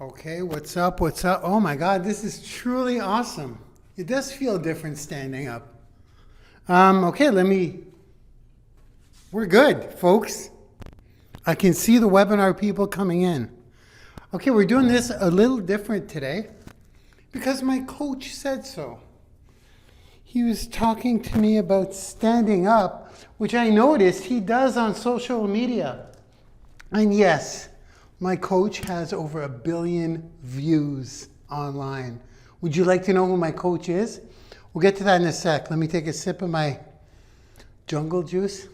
Okay, what's up? What's up? Oh my God, this is truly awesome. It does feel different standing up. Okay, we're good, folks. I can see the webinar people coming in. Okay, we're doing this a little different today because my coach said so. He was talking to me about standing up, which I noticed he does on social media. And yes, my coach has over 1 billion views online. Would you like to know who my coach is? We'll get to that in a sec. Let me take a sip of my jungle juice.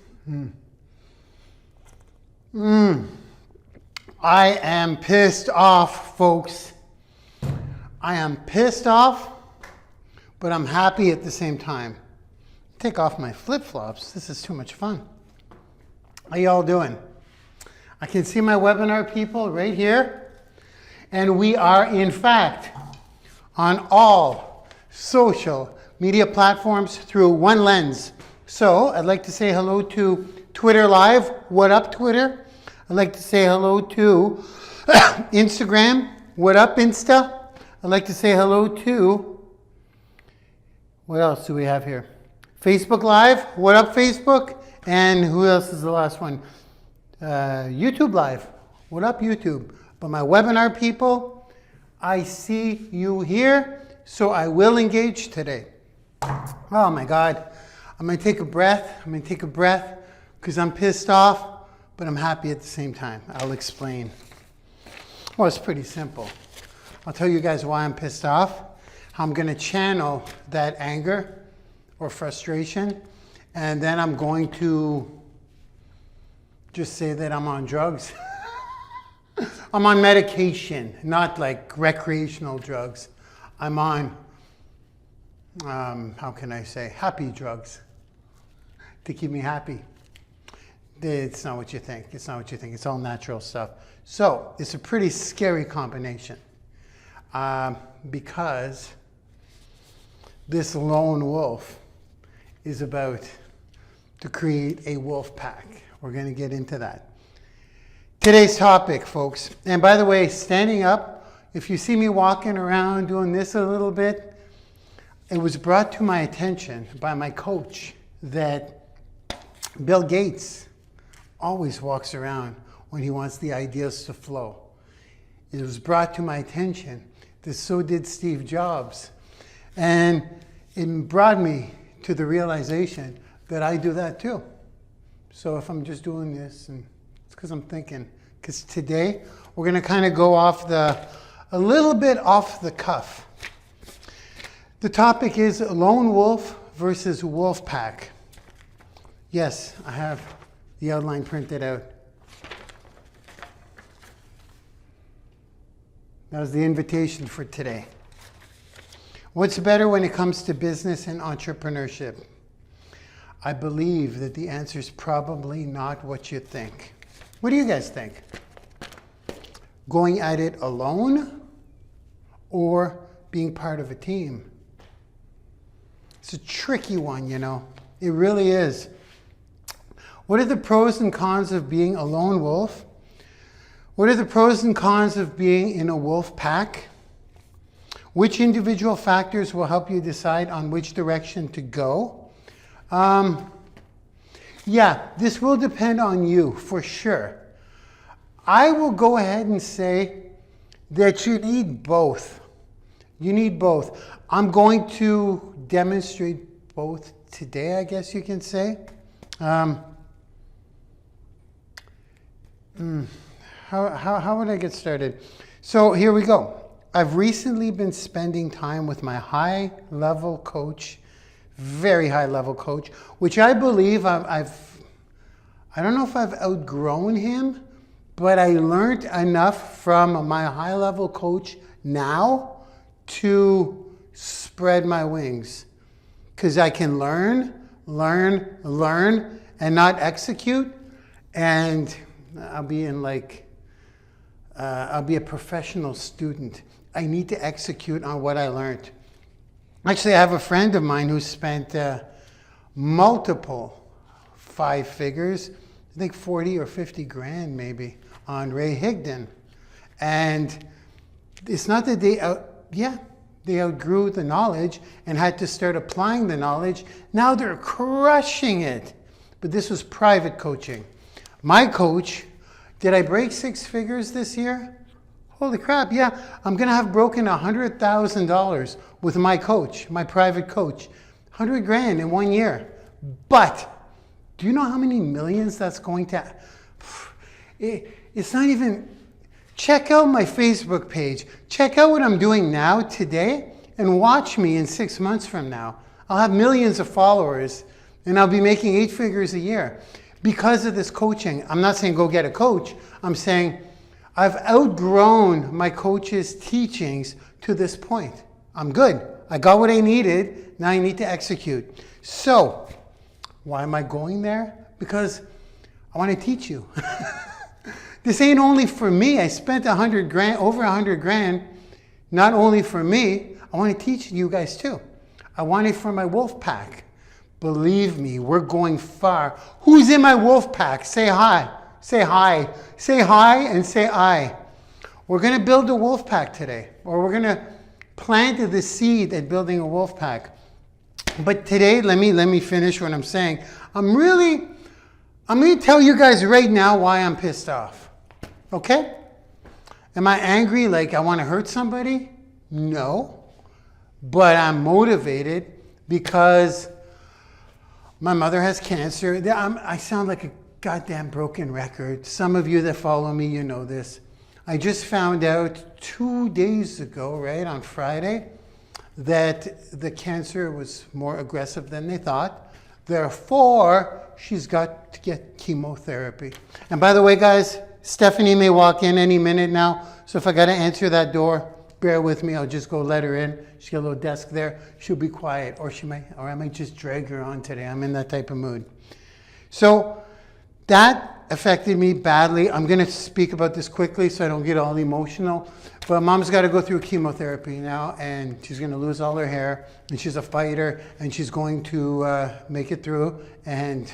I am pissed off, folks. I am pissed off, but I'm happy at the same time. Take off my flip-flops. This is too much fun. How y'all doing? I can see my webinar people right here. And we are, in fact, on all social media platforms through one lens. So I'd like to say hello to Twitter Live. What up, Twitter? I'd like to say hello to Instagram. What up, Insta? I'd like to say hello to, what else do we have here? Facebook Live. What up, Facebook? And who else is the last one? YouTube Live. What up, YouTube? But my webinar people, I see you here, so I will engage today. Oh my God. I'm going to take a breath. Because I'm pissed off, but I'm happy at the same time. I'll explain. Well, it's pretty simple. I'll tell you guys why I'm pissed off, how I'm going to channel that anger or frustration, and then I'm going to just say that I'm on drugs. I'm on medication, not like recreational drugs. I'm on, how can I say, happy drugs to keep me happy. It's not what you think. It's not what you think. It's all natural stuff. So it's a pretty scary combination because this lone wolf is about to create a wolf pack. We're going to get into that. Today's topic, folks, and by the way, standing up, if you see me walking around doing this a little bit, it was brought to my attention by my coach that Bill Gates always walks around when he wants the ideas to flow. It was brought to my attention that so did Steve Jobs. And it brought me to the realization that I do that too. So if I'm just doing this, and it's because I'm thinking, because today we're going to kind of go a little bit off the cuff. The topic is lone wolf versus wolf pack. Yes, I have the outline printed out. That was the invitation for today. What's better when it comes to business and entrepreneurship? I believe that the answer is probably not what you think. What do you guys think? Going at it alone or being part of a team? It's a tricky one, you know. It really is. What are the pros and cons of being a lone wolf? What are the pros and cons of being in a wolf pack? Which individual factors will help you decide on which direction to go? Yeah, this will depend on you for sure. I will go ahead and say that you need both. You need both. I'm going to demonstrate both today, I guess you can say. How would I get started? So here we go. I've recently been spending time with my high-level coach, very high-level coach, which I believe I don't know if I've outgrown him, but I learned enough from my high-level coach now to spread my wings. Because I can learn, and not execute, and I'll be a professional student. I need to execute on what I learned. Actually, I have a friend of mine who spent multiple 5 figures, I think 40 or 50 grand maybe, on Ray Higdon. And It's not that they outgrew the knowledge and had to start applying the knowledge. Now they're crushing it. But this was private coaching. My coach, did I break 6 figures this year? Holy crap, yeah. I'm going to have broken $100,000 with my coach, my private coach. 100 grand in 1 year. But do you know how many millions that's going to... It's not even... Check out my Facebook page. Check out what I'm doing now, today, and watch me in 6 months from now. I'll have millions of followers, and I'll be making 8 figures a year because of this coaching. I'm not saying go get a coach. I'm saying I've outgrown my coach's teachings to this point. I'm good. I got what I needed. Now I need to execute. So, why am I going there? Because I want to teach you. This ain't only for me. I spent 100 grand, over 100 grand, not only for me. I want to teach you guys too. I want it for my wolf pack. Believe me, we're going far. Who's in my wolf pack? Say hi. Say hi. Say hi and say I. We're going to build a wolf pack today, or we're going to plant the seed at building a wolf pack. But today, let me finish what I'm saying. I'm going to tell you guys right now why I'm pissed off. Okay? Am I angry like I want to hurt somebody? No. But I'm motivated because my mother has cancer. I sound like a goddamn broken record. Some of you that follow me, you know this. I just found out 2 days ago, right, on Friday, that the cancer was more aggressive than they thought. Therefore, she's got to get chemotherapy. And by the way, guys, Stephanie may walk in any minute now. So if I got to answer that door, bear with me. I'll just go let her in. She's got a little desk there. She'll be quiet, or I might just drag her on today. I'm in that type of mood. So that affected me badly. I'm going to speak about this quickly so I don't get all emotional. But mom's got to go through chemotherapy now, and she's going to lose all her hair, and she's a fighter, and she's going to make it through, and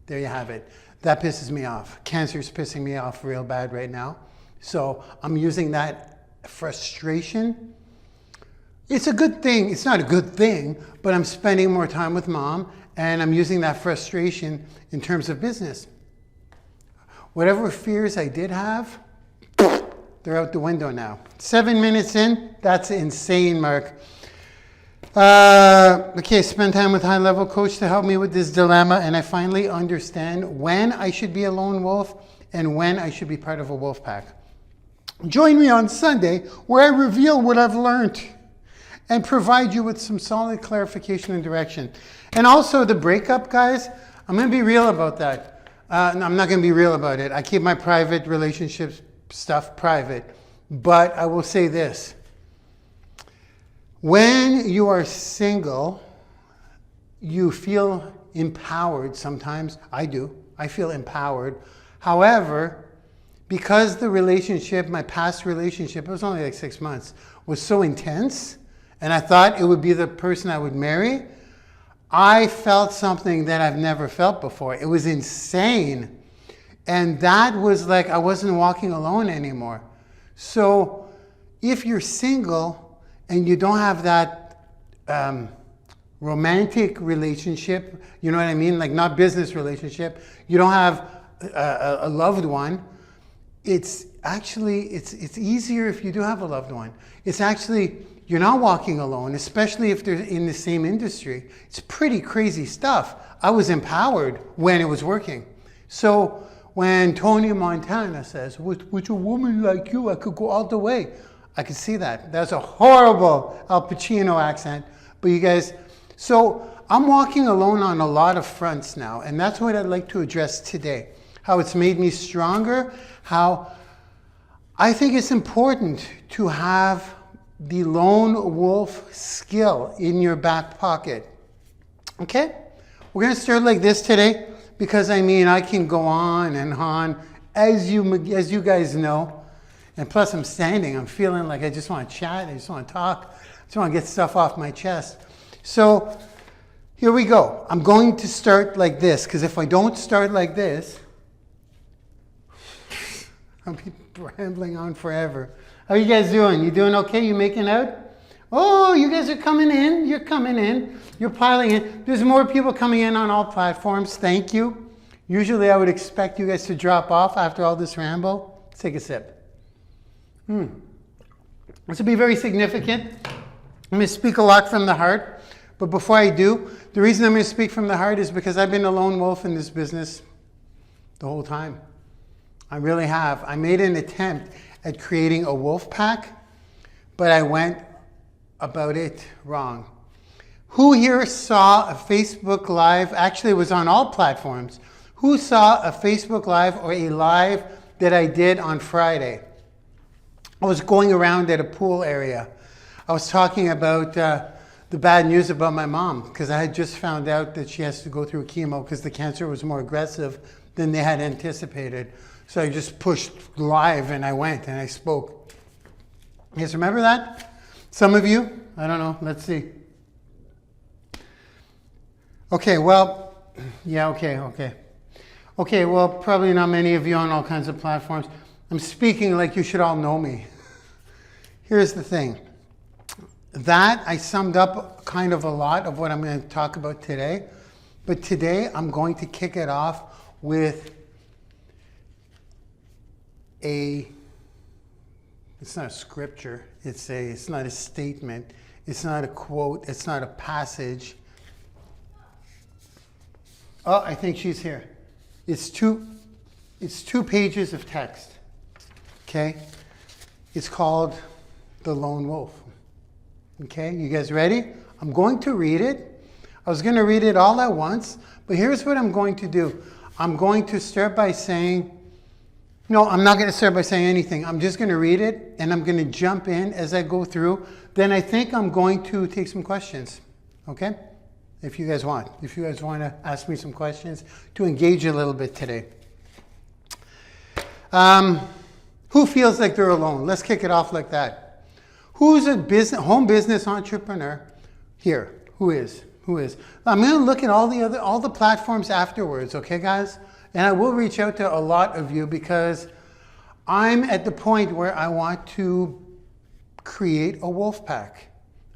there you have it. That pisses me off. Cancer's pissing me off real bad right now. So I'm using that frustration. It's a good thing. It's not a good thing, but I'm spending more time with mom, and I'm using that frustration in terms of business. Whatever fears I did have, they're out the window now. 7 minutes in, that's insane, Mark. Okay, spend time with high-level coach to help me with this dilemma, and I finally understand when I should be a lone wolf and when I should be part of a wolf pack. Join me on Sunday where I reveal what I've learned and provide you with some solid clarification and direction. And also the breakup, guys, I'm going to be real about that. No, I'm not going to be real about it. I keep my private relationships stuff private, but I will say this. When you are single, you feel empowered sometimes. I do. I feel empowered. However, because the relationship, my past relationship, it was only like 6 months, was so intense, and I thought it would be the person I would marry, I felt something that I've never felt before. It was insane. And that was like I wasn't walking alone anymore. So if you're single and you don't have that romantic relationship, you know what I mean? Like not business relationship. You don't have a loved one. It's easier if you do have a loved one. It's actually, you're not walking alone, especially if they're in the same industry. It's pretty crazy stuff. I was empowered when it was working. So when Tony Montana says, with a woman like you, I could go all the way. I could see that. That's a horrible Al Pacino accent. But you guys, so I'm walking alone on a lot of fronts now. And that's what I'd like to address today. How it's made me stronger. How I think it's important to have the lone wolf skill in your back pocket. Okay? We're going to start like this today because I can go on and on as you guys know. And plus I'm standing, I'm feeling like I just want to chat, I just want to talk, I just want to get stuff off my chest. So here we go. I'm going to start like this because if I don't start like this, I'll be rambling on forever. How you guys doing? You doing okay? You making out? Oh, you guys are coming in. You're coming in. You're piling in. There's more people coming in on all platforms. Thank you. Usually I would expect you guys to drop off after all this ramble. Let's take a sip. This will be very significant. I'm going to speak a lot from the heart. But before I do, the reason I'm going to speak from the heart is because I've been a lone wolf in this business the whole time. I really have. I made an attempt at creating a wolf pack, but I went about it wrong. Who here saw a Facebook Live? Actually, it was on all platforms. Who saw a Facebook Live or a live that I did on Friday? I was going around at a pool area. I was talking about the bad news about my mom because I had just found out that she has to go through chemo because the cancer was more aggressive than they had anticipated. So I just pushed live and I went and I spoke. You guys remember that? Some of you? I don't know. Let's see. Okay, well, yeah, okay. Okay, well, probably not many of you on all kinds of platforms. I'm speaking like you should all know me. Here's the thing. That I summed up kind of a lot of what I'm going to talk about today. But today I'm going to kick it off with it's not a scripture, it's not a statement, it's not a quote, it's not a passage. Oh, I think she's here. It's two pages of text. Okay? It's called The Lone Wolf. Okay, you guys ready? I'm going to read it. I was going to read it all at once, but here's what I'm going to do. I'm going to start by saying, no, I'm not going to start by saying anything. I'm just going to read it, and I'm going to jump in as I go through. Then I think I'm going to take some questions, okay? If you guys want. If you guys want to ask me some questions to engage a little bit today. Who feels like they're alone? Let's kick it off like that. Who's a home business entrepreneur here? Who is? I'm going to look at all the platforms afterwards, okay, guys? And I will reach out to a lot of you because I'm at the point where I want to create a wolf pack.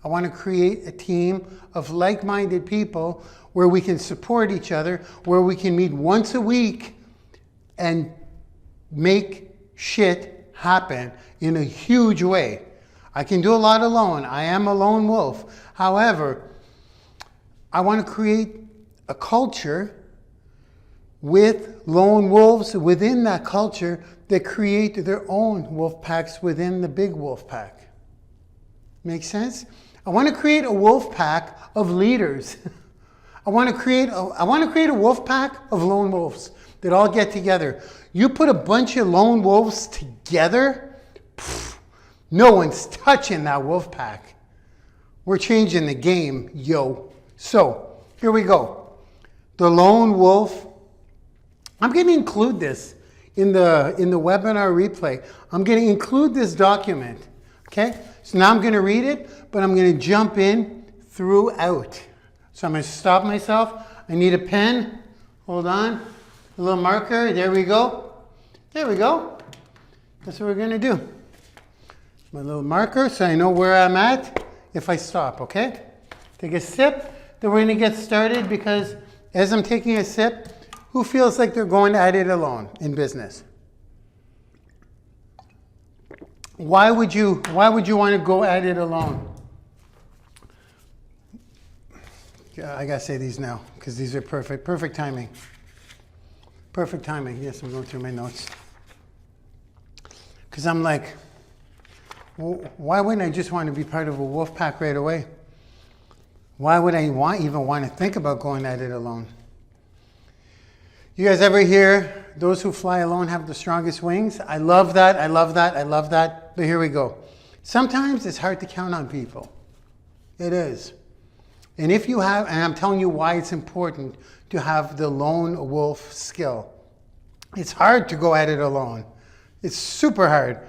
I want to create a team of like-minded people where we can support each other, where we can meet once a week and make shit happen in a huge way. I can do a lot alone. I am a lone wolf. However, I want to create a culture with lone wolves within that culture that create their own wolf packs within the big wolf pack. Make sense? I want to create a wolf pack of leaders. I want to create a wolf pack of lone wolves that all get together. You put a bunch of lone wolves together, no one's touching that wolf pack. We're changing the game, yo. So, here we go. The lone wolf. I'm going to include this in the webinar replay. I'm going to include this document, okay? So now I'm going to read it, but I'm going to jump in throughout. So I'm going to stop myself. I need a pen. Hold on. A little marker. There we go. There we go. That's what we're going to do. My little marker so I know where I'm at if I stop, okay? Take a sip. Then we're going to get started because as I'm taking a sip, who feels like they're going at it alone in business? Why would you want to go at it alone? I gotta say these now because these are perfect timing. Perfect timing. Yes, I'm going through my notes. Because I'm like, well, why wouldn't I just want to be part of a wolf pack right away? Why would I even want to think about going at it alone? You guys ever hear those who fly alone have the strongest wings? I love that. But here we go. Sometimes it's hard to count on people. It is. And if you have, and I'm telling you why it's important to have the lone wolf skill. It's hard to go at it alone. It's super hard.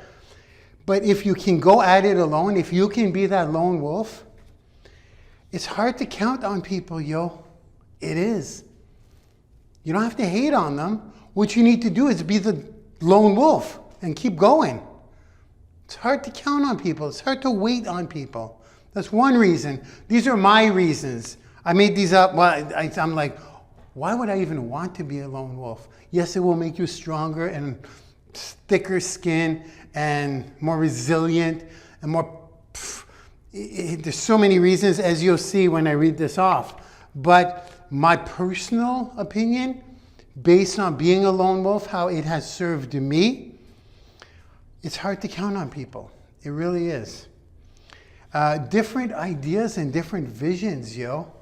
But if you can go at it alone, if you can be that lone wolf, it's hard to count on people, yo. It is. You don't have to hate on them. What you need to do is be the lone wolf and keep going. It's hard to count on people. It's hard to wait on people. That's one reason. These are my reasons. I made these up. Well, I'm like, why would I even want to be a lone wolf? Yes, it will make you stronger and thicker skin and more resilient and more... There's so many reasons, as you'll see when I read this off. But my personal opinion, based on being a lone wolf, how it has served me, it's hard to count on people. It really is. Different ideas and different visions, yo.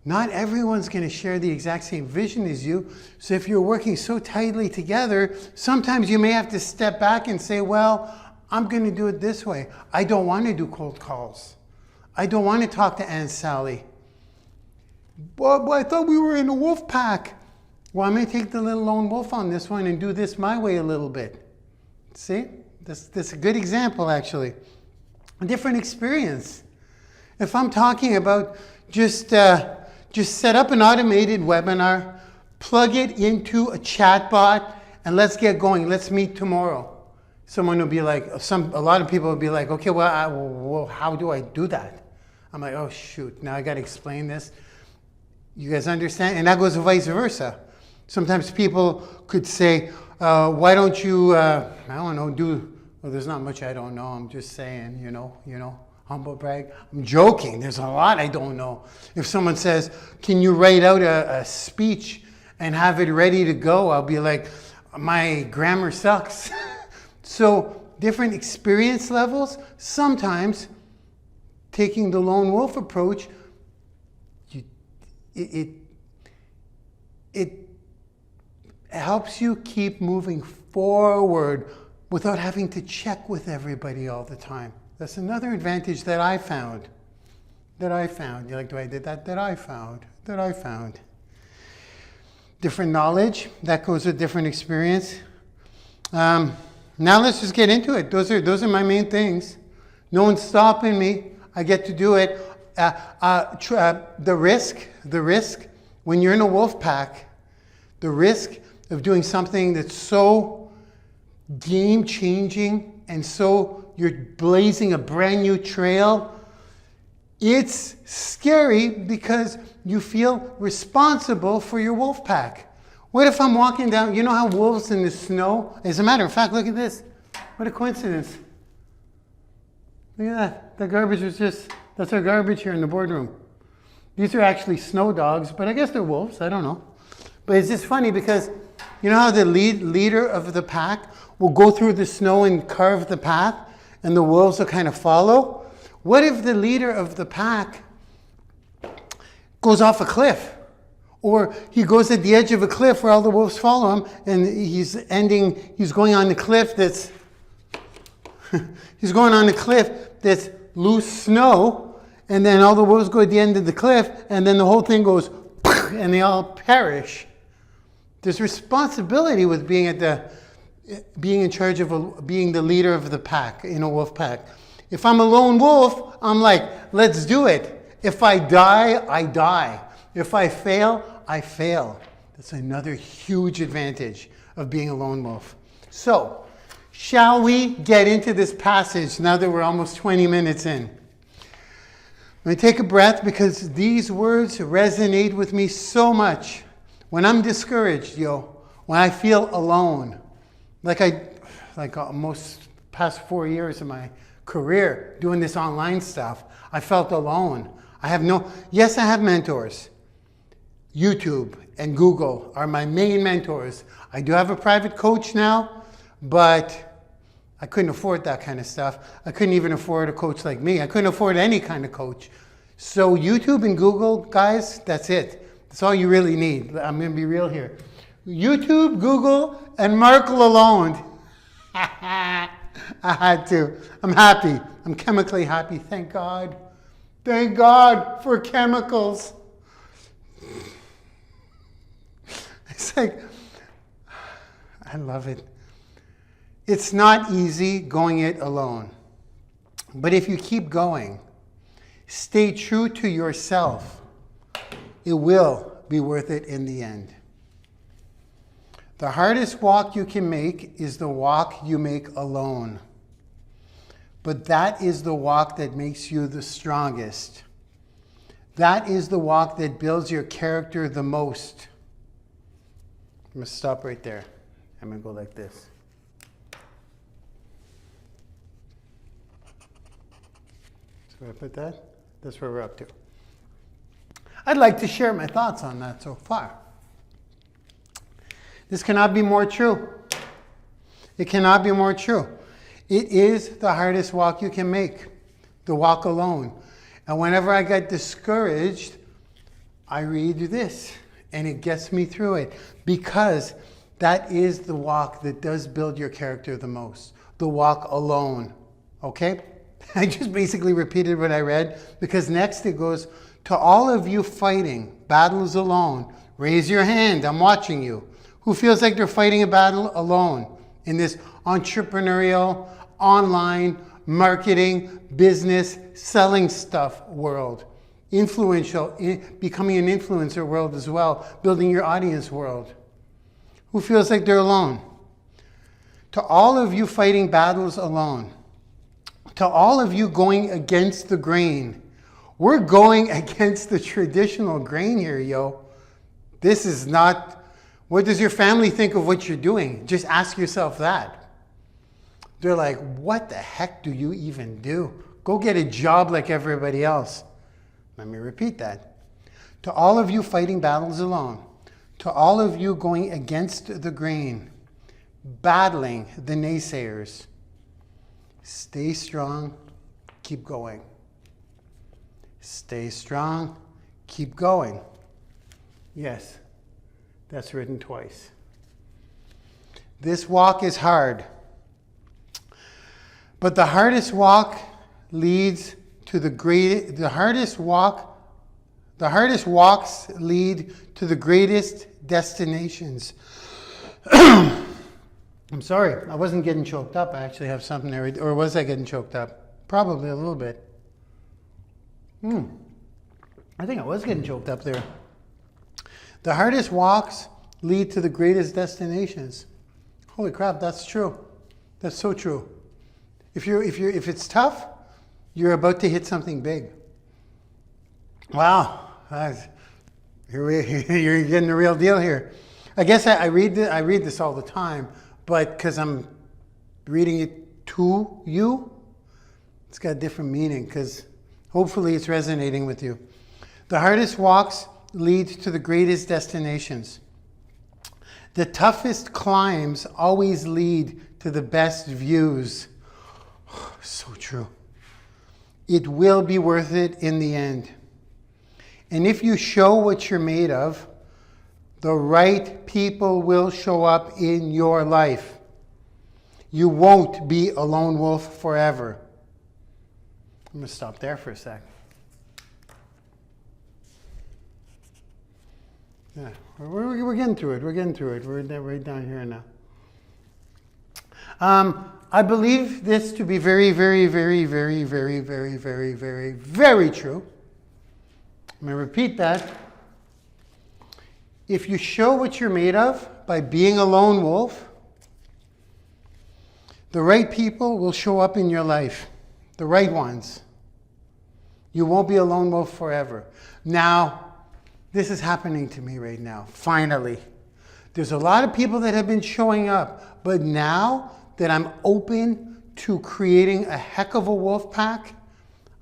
Not everyone's going to share the exact same vision as you. So if you're working so tightly together, sometimes you may have to step back and say, well, I'm going to do it this way. I don't want to do cold calls. I don't want to talk to Aunt Sally. But I thought we were in a wolf pack. Well, I'm going to take the little lone wolf on this one and do this my way a little bit. See? This is a good example, actually. A different experience. If I'm talking about just set up an automated webinar, plug it into a chatbot, and let's get going. Let's meet tomorrow. Someone will be like, a lot of people will be like, okay, well, how do I do that? I'm like, oh shoot, now I got to explain this. You guys understand? And that goes vice versa. Sometimes people could say, why don't you, I don't know, well, there's not much I don't know. I'm just saying, you know, humble brag. I'm joking. There's a lot I don't know. If someone says, can you write out a speech and have it ready to go? I'll be like, my grammar sucks. So different experience levels. Sometimes taking the lone wolf approach, it helps you keep moving forward without having to check with everybody all the time. That's another advantage that I found. You're like, do I did that? That I found. Different knowledge, that goes with different experience. Now let's just get into it. Those are my main things. No one's stopping me. I get to do it. The risk, when you're in a wolf pack, the risk of doing something that's so game-changing and so you're blazing a brand new trail, it's scary because you feel responsible for your wolf pack. What if I'm walking down, you know how wolves in the snow, as a matter of fact, look at this. What a coincidence. Look at that. The garbage is that's our garbage here in the boardroom. These are actually snow dogs, but I guess they're wolves, I don't know. But it's just funny because you know how the leader of the pack will go through the snow and carve the path and the wolves will kind of follow? What if the leader of the pack goes off a cliff? Or he goes at the edge of a cliff where all the wolves follow him and he's going on the cliff that's loose snow, and then all the wolves go at the end of the cliff, and then the whole thing goes and they all perish. There's responsibility with being in charge of being the leader of the pack in a wolf pack. If I'm a lone wolf, I'm like, let's do it. If I die, I die. If I fail, I fail. That's another huge advantage of being a lone wolf. So, shall we get into this passage now that we're almost 20 minutes in? Let me take a breath because these words resonate with me so much. When I'm discouraged, when I feel alone, like almost past 4 years of my career doing this online stuff, I felt alone. I have mentors. YouTube and Google are my main mentors. I do have a private coach now, but I couldn't afford that kind of stuff. I couldn't even afford a coach like me. I couldn't afford any kind of coach. So YouTube and Google, guys, that's it. That's all you really need. I'm going to be real here. YouTube, Google, and Marc Lalonde. I had to. I'm happy. I'm chemically happy. Thank God. Thank God for chemicals. It's like, I love it. It's not easy going it alone. But if you keep going, stay true to yourself, it will be worth it in the end. The hardest walk you can make is the walk you make alone. But that is the walk that makes you the strongest. That is the walk that builds your character the most. I'm going to stop right there. I'm going to go like this. So where I put that? That's where we're up to. I'd like to share my thoughts on that so far. This cannot be more true. It cannot be more true. It is the hardest walk you can make, the walk alone. And whenever I get discouraged, I read this, and it gets me through it, because that is the walk that does build your character the most, the walk alone, okay? I just basically repeated what I read, because next it goes, to all of you fighting battles alone, raise your hand, I'm watching you. Who feels like they're fighting a battle alone in this entrepreneurial, online, marketing, business, selling stuff world? Influential, becoming an influencer world as well, building your audience world. Who feels like they're alone? To all of you fighting battles alone, to all of you going against the grain, we're going against the traditional grain here, yo. This is not, what does your family think of what you're doing? Just ask yourself that. They're like, what the heck do you even do? Go get a job like everybody else. Let me repeat that. To all of you fighting battles alone, to all of you going against the grain, battling the naysayers, stay strong, keep going. Stay strong, keep going. Yes, that's written twice. This walk is hard, but the hardest walk leads to the great. The hardest walks lead to the greatest destinations. I'm sorry, I wasn't getting choked up. I actually have something there, or was I getting choked up? Probably a little bit. I think I was getting choked up there. The hardest walks lead to the greatest destinations. Holy crap, that's true. That's so true. If it's tough, you're about to hit something big. Wow, you're getting the real deal here. I guess I read this all the time, but because I'm reading it to you, it's got a different meaning, because hopefully it's resonating with you. The hardest walks lead to the greatest destinations. The toughest climbs always lead to the best views. So true. It will be worth it in the end. And if you show what you're made of, the right people will show up in your life. You won't be a lone wolf forever. I'm going to stop there for a sec. Yeah, we're getting through it. We're getting through it. We're right down here now. I believe this to be very, very, very, very, very, very, very, very, very true. I'm going to repeat that. If you show what you're made of by being a lone wolf, the right people will show up in your life. The right ones. You won't be a lone wolf forever. Now, this is happening to me right now, finally. There's a lot of people that have been showing up, but now that I'm open to creating a heck of a wolf pack,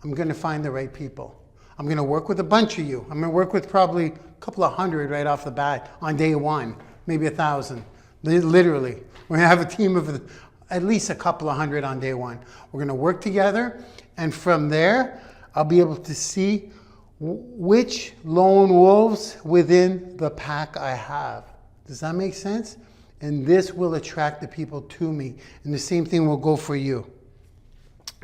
I'm going to find the right people. I'm going to work with a bunch of you. I'm going to work with probably a couple of hundred right off the bat on day one, maybe 1,000. Literally. We're going to have a team of at least a couple of hundred on day one. We're going to work together, and from there, I'll be able to see which lone wolves within the pack I have. Does that make sense? And this will attract the people to me. And the same thing will go for you.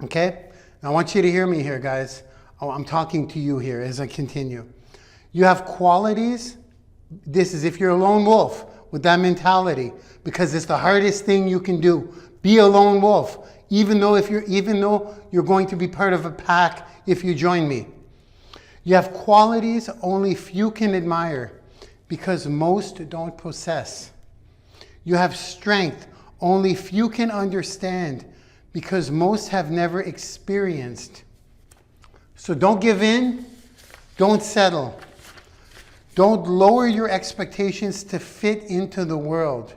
Okay? Now I want you to hear me here, guys. Oh, I'm talking to you here as I continue. You have qualities. This is if you're a lone wolf with that mentality, because it's the hardest thing you can do. Be a lone wolf, even though you're going to be part of a pack if you join me. You have qualities only few can admire, because most don't possess. You have strength only few can understand, because most have never experienced. So don't give in, don't settle. Don't lower your expectations to fit into the world.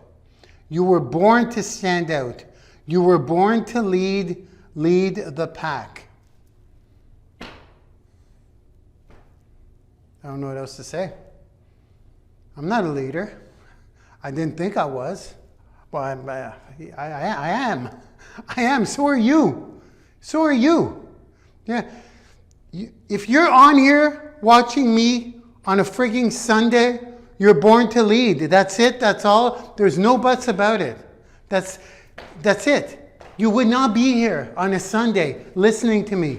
You were born to stand out. You were born to lead the pack. I don't know what else to say. I'm not a leader. I didn't think I was. Well, I am. I am. So are you. So are you. Yeah. If you're on here watching me on a frigging Sunday, you're born to lead. That's it. That's all. There's no buts about it. That's it. You would not be here on a Sunday listening to me.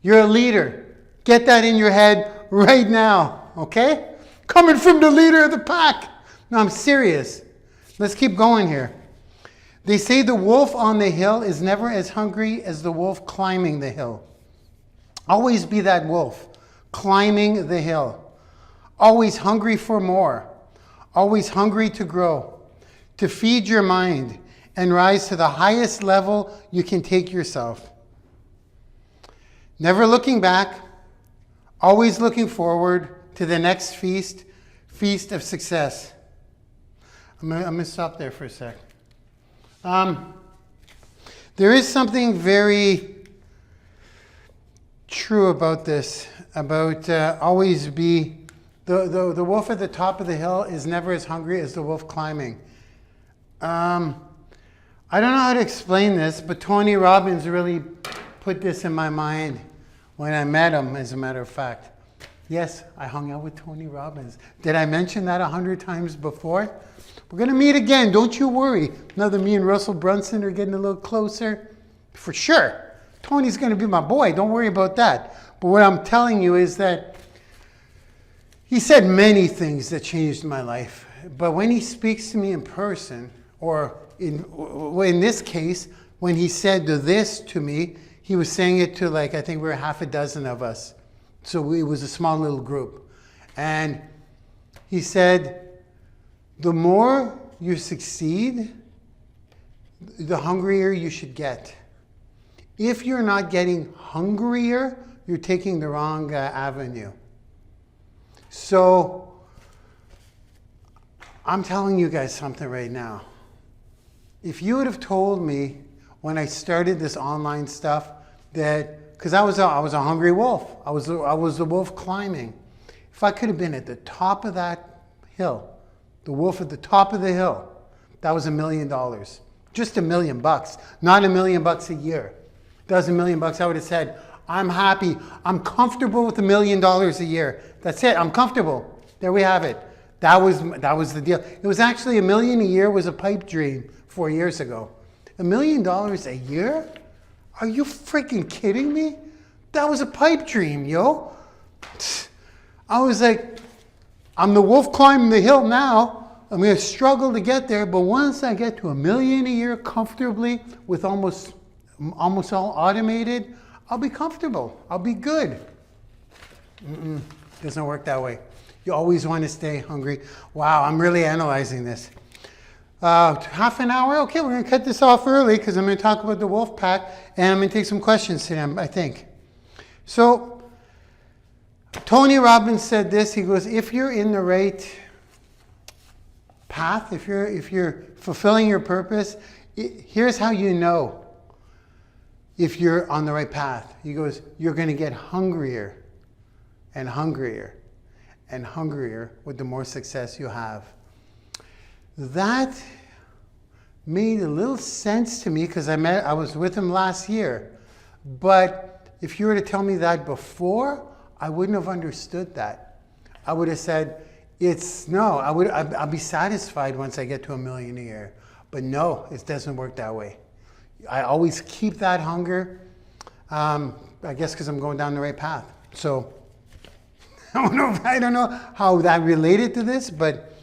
You're a leader. Get that in your head right now. Okay? Coming from the leader of the pack. No, I'm serious. Let's keep going here. They say the wolf on the hill is never as hungry as the wolf climbing the hill. Always be that wolf climbing the hill. Always hungry for more. Always hungry to grow. To feed your mind and rise to the highest level you can take yourself. Never looking back. Always looking forward to the next feast of success. I'm going to stop there for a sec. There is something very true about this, about always be, the wolf at the top of the hill is never as hungry as the wolf climbing. I don't know how to explain this, but Tony Robbins really put this in my mind when I met him, as a matter of fact. Yes, I hung out with Tony Robbins. Did I mention that 100 times before? We're going to meet again, don't you worry. Now that me and Russell Brunson are getting a little closer, for sure. Tony's going to be my boy, don't worry about that. But what I'm telling you is that he said many things that changed my life. But when he speaks to me in person, or in this case, when he said this to me, he was saying it to, like, I think we were half a dozen of us. So it was a small little group. And he said, the more you succeed, the hungrier you should get. If you're not getting hungrier, you're taking the wrong avenue. So I'm telling you guys something right now. If you would have told me when I started this online stuff that, because I was a hungry wolf. I was the wolf climbing. If I could have been at the top of that hill, the wolf at the top of the hill, that was $1 million. Just $1 million, not $1 million a year. That was $1 million. I would have said, I'm happy. I'm comfortable with $1 million a year. That's it. I'm comfortable. There we have it. That was the deal. It was actually $1 million a year was a pipe dream 4 years ago. $1 million a year? Are you freaking kidding me? That was a pipe dream, yo. I was like, I'm the wolf climbing the hill now. I'm going to struggle to get there, but once I get to $1 million a year comfortably with almost all automated, I'll be comfortable. I'll be good. Doesn't work that way. You always want to stay hungry. Wow, I'm really analyzing this. Half an hour? Okay, we're going to cut this off early because I'm going to talk about the wolf pack and I'm going to take some questions to them, I think. So, Tony Robbins said this. He goes, if you're in the right path, if you're fulfilling your purpose, here's how you know if you're on the right path. He goes, you're going to get hungrier and hungrier and hungrier with the more success you have. That made a little sense to me because I was with him last year. But if you were to tell me that before, I wouldn't have understood that. I would have said, I'll be satisfied once I get to $1 million a year. But no, it doesn't work that way. I always keep that hunger, I guess because I'm going down the right path. So I don't know how that related to this, but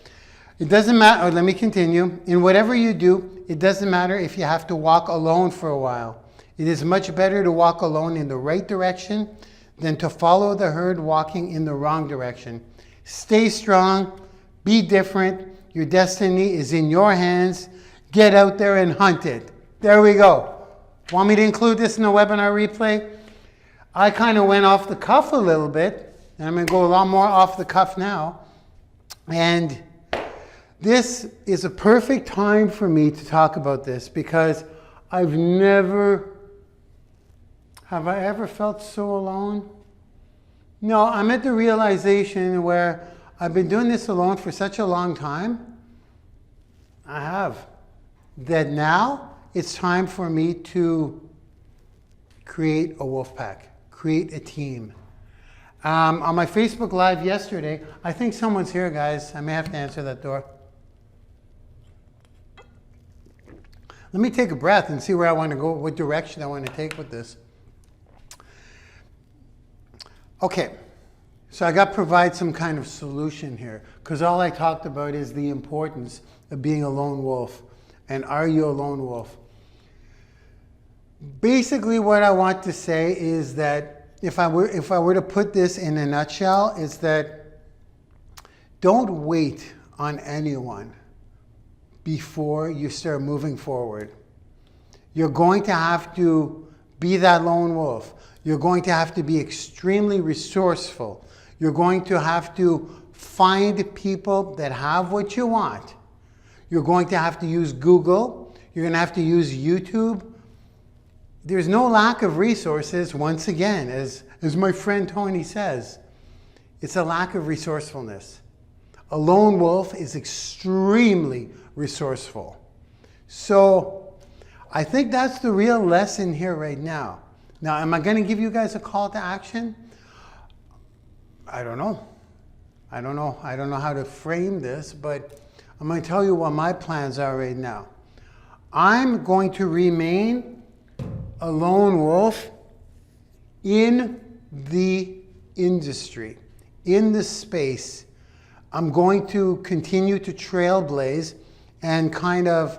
it doesn't matter. Let me continue. In whatever you do, it doesn't matter if you have to walk alone for a while. It is much better to walk alone in the right direction than to follow the herd walking in the wrong direction. Stay strong. Be different. Your destiny is in your hands. Get out there and hunt it. There we go. Want me to include this in the webinar replay? I kind of went off the cuff a little bit, and I'm going to go a lot more off the cuff now. And this is a perfect time for me to talk about this because have I ever felt so alone? No, I'm at the realization where I've been doing this alone for such a long time. I have. That now it's time for me to create a wolf pack, create a team. On my Facebook Live yesterday, I think someone's here, guys. I may have to answer that door. Let me take a breath and see where I want to go, what direction I want to take with this. Okay, so I got to provide some kind of solution here because all I talked about is the importance of being a lone wolf. And are you a lone wolf? Basically what I want to say is that if I were to put this in a nutshell, is that don't wait on anyone before you start moving forward. You're going to have to be that lone wolf. You're going to have to be extremely resourceful. You're going to have to find people that have what you want. You're going to have to use Google. You're going to have to use YouTube. There's no lack of resources, once again, as my friend Tony says. It's a lack of resourcefulness. A lone wolf is extremely resourceful. So I think that's the real lesson here right now. Now, am I going to give you guys a call to action? I don't know. I don't know how to frame this, but I'm going to tell you what my plans are right now. I'm going to remain a lone wolf in the industry, in the space. I'm going to continue to trailblaze and kind of,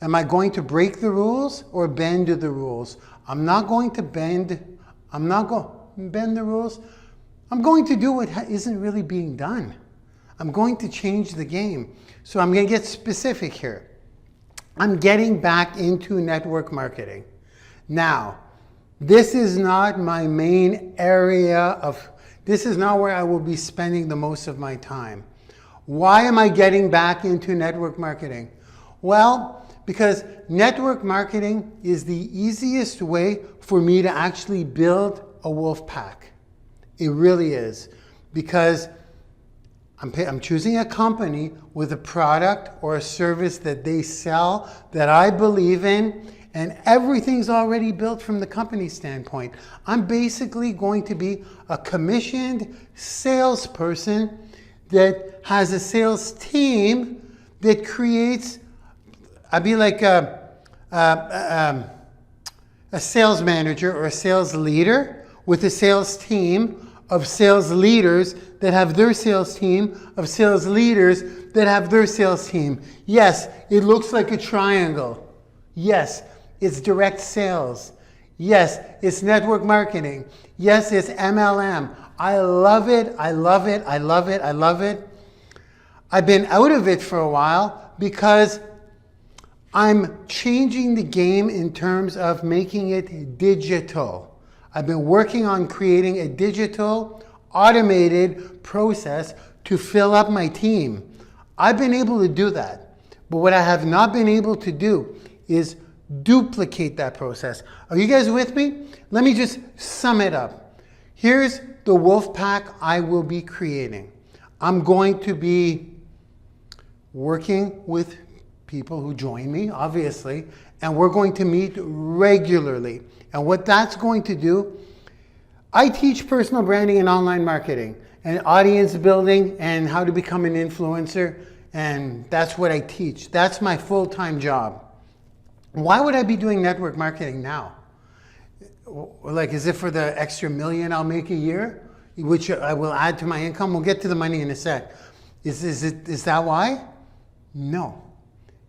am I going to break the rules or bend the rules? I'm not going to bend the rules. I'm going to do what isn't really being done. I'm going to change the game. So I'm going to get specific here. I'm getting back into network marketing. Now, this is not my main area this is not where I will be spending the most of my time. Why am I getting back into network marketing? Well, because network marketing is the easiest way for me to actually build a wolf pack. It really is. Because I'm choosing a company with a product or a service that they sell that I believe in, and everything's already built from the company standpoint. I'm basically going to be a commissioned salesperson that has a sales team that creates, I'd be like a sales manager or a sales leader with a sales team of sales leaders that have their sales team of sales leaders that have their sales team. Yes, it looks like a triangle. Yes, it's direct sales. Yes, it's network marketing. Yes, it's MLM. I love it. I love it. I love it. I love it. I've been out of it for a while because I'm changing the game in terms of making it digital. I've been working on creating a digital, automated process to fill up my team. I've been able to do that. But what I have not been able to do is duplicate that process. Are you guys with me? Let me just sum it up. Here's the wolf pack I will be creating. I'm going to be working with people who join me, obviously, and we're going to meet regularly. And what that's going to do, I teach personal branding and online marketing and audience building and how to become an influencer, and that's what I teach. That's my full-time job. Why would I be doing network marketing now? Like, is it for the extra $1 million I'll make a year, which I will add to my income? We'll get to the money in a sec. Is that why? No,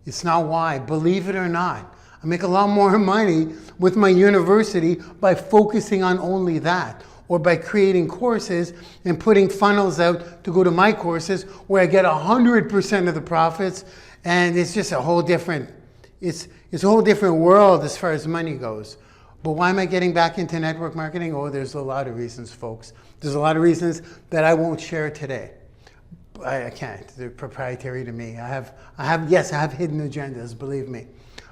it's not why. Believe it or not, I make a lot more money with my university by focusing on only that, or by creating courses and putting funnels out to go to my courses where I get 100% of the profits, and it's just a whole different, it's It's a whole different world as far as money goes. But why am I getting back into network marketing? Oh, there's a lot of reasons, folks. There's a lot of reasons that I won't share today. I can't. They're proprietary to me. I have hidden agendas, believe me.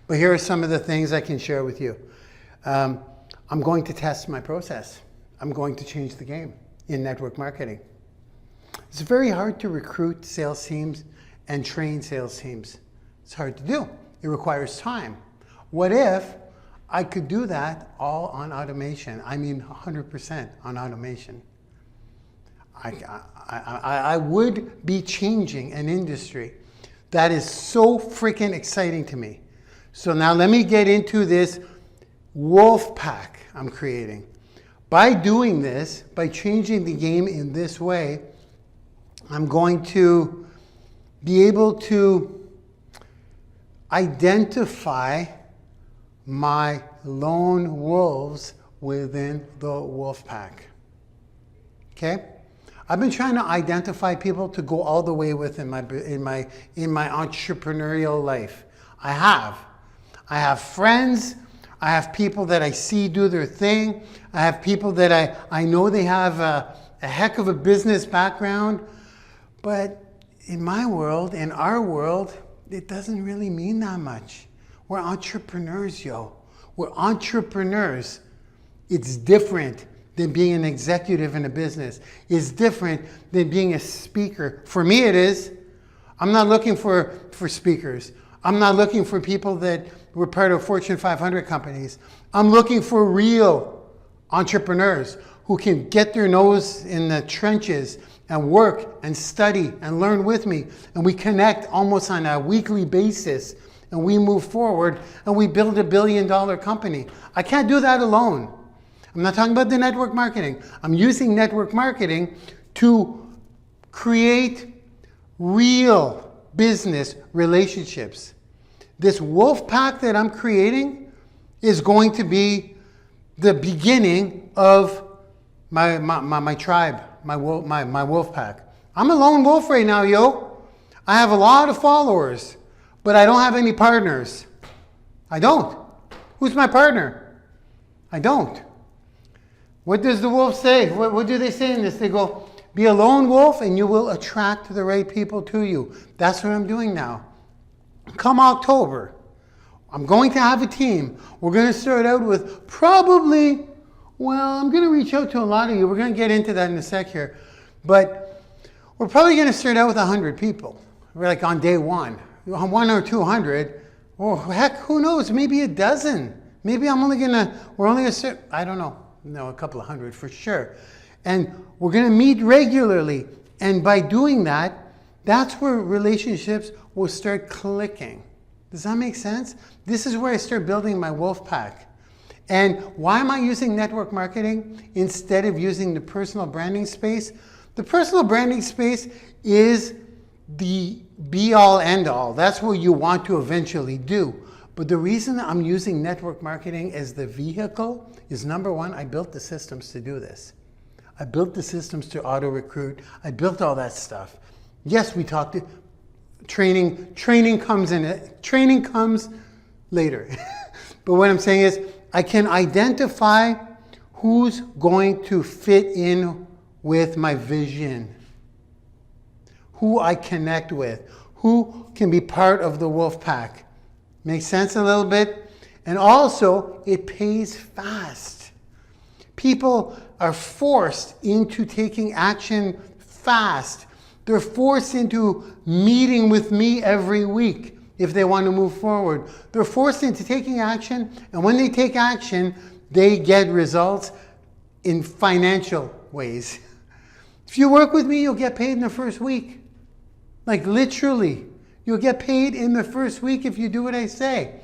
But here are some of the things I can share with you. I'm going to test my process. I'm going to change the game in network marketing. It's very hard to recruit sales teams and train sales teams. It's hard to do. It requires time. What if I could do that all on automation? I mean 100% on automation. I would be changing an industry that is so freaking exciting to me. So now let me get into this wolf pack I'm creating. By doing this, by changing the game in this way, I'm going to be able to identify my lone wolves within the wolf pack. Okay? I've been trying to identify people to go all the way with in my entrepreneurial life. I have friends. I have people that I see do their thing. I have people that I know they have a heck of a business background. But in my world, in our world, it doesn't really mean that much. We're entrepreneurs, yo. We're entrepreneurs. It's different than being an executive in a business. It's different than being a speaker. For me, it is. I'm not looking for speakers. I'm not looking for people that were part of Fortune 500 companies. I'm looking for real entrepreneurs who can get their nose in the trenches and work and study and learn with me. And we connect almost on a weekly basis and we move forward and we build $1 billion company. I can't do that alone. I'm not talking about the network marketing. I'm using network marketing to create real business relationships. This wolf pack that I'm creating is going to be the beginning of my tribe, my wolf pack. I'm a lone wolf right now, yo. I have a lot of followers, but I don't have any partners. I don't. Who's my partner? I don't. What does the wolf say? What do they say in this? They go, be a lone wolf and you will attract the right people to you. That's what I'm doing now. Come October, I'm going to have a team. We're going to start out with probably, I'm going to reach out to a lot of you. We're going to get into that in a sec here. But we're probably going to start out with 100 people. We're like on day one. 1 or 200. Oh, heck, who knows? Maybe a dozen. Maybe we're only going to start, I don't know. No, a couple of hundred for sure. And we're going to meet regularly. And by doing that, that's where relationships will start clicking. Does that make sense? This is where I start building my wolf pack. And why am I using network marketing instead of using the personal branding space? The personal branding space is the be-all, end-all. That's what you want to eventually do. But the reason I'm using network marketing as the vehicle is, number one, I built the systems to do this. I built the systems to auto-recruit. I built all that stuff. Yes, we talked to training. Training comes later. But what I'm saying is I can identify who's going to fit in with my vision, who I connect with, who can be part of the wolf pack. Makes sense a little bit? And also, it pays fast. People are forced into taking action fast. They're forced into meeting with me every week if they want to move forward. They're forced into taking action, and when they take action, they get results in financial ways. If you work with me, you'll get paid in the first week. Like literally, you'll get paid in the first week if you do what I say.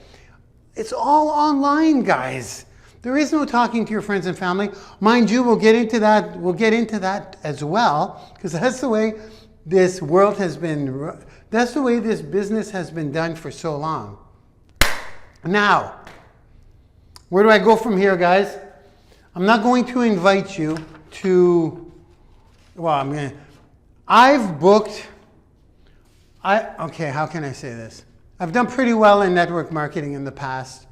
It's all online, guys. There is no talking to your friends and family. Mind you, we'll get into that. We'll get into that as well, because that's the way this world has been. That's the way this business has been done for so long. Now, where do I go from here, guys? I'm not going to invite you to. I've booked. Okay, how can I say this? I've done pretty well in network marketing in the past.